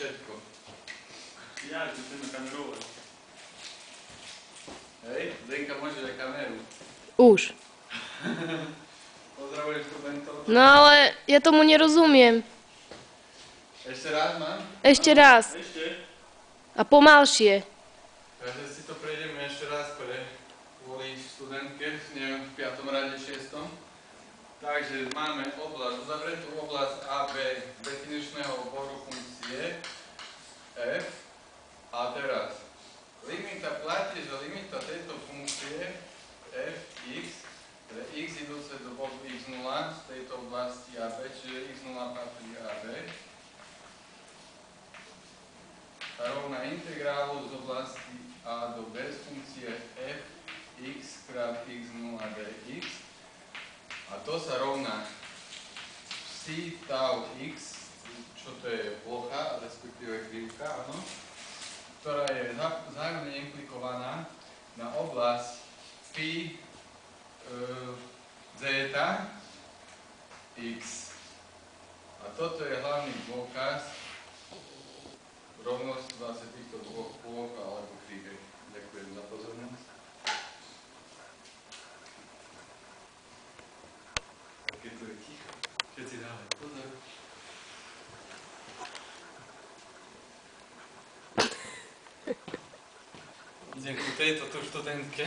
všetko. Ja, že chceme kamerovať. Hej, Zdenka môže aj kameru. Už. Pozdravujem študentov. No ale ja tomu nerozumiem. Ešte raz mám? Ešte raz. Ešte? A pomalšie. Takže si to prejdeme ešte raz kvôli študentke, neviem, v 5. rade, 6. Takže máme oblasť, uzavretú oblasť AB definičného oboru funkcie f. A teraz limita platí, že limita tejto funkcie f x, teda x idúce do bodu x0 z tejto oblasti AB, čiže x0 patrí AB, sa rovná integrálu z oblasti a do b z funkcie f x krát x0 dx. A to sa rovná psi tau x, čo to je plocha, respektíve krivka, áno, ktorá je vzájomne implikovaná na oblasť phi zeta x. A toto je hlavný dôkaz rovnosť vlastne týchto dvoch ploch alebo kriviek. Ďakujem za pozornosť. Keď to je ticho, všetci dávajú pozor. Idem ku tejto tu študentke.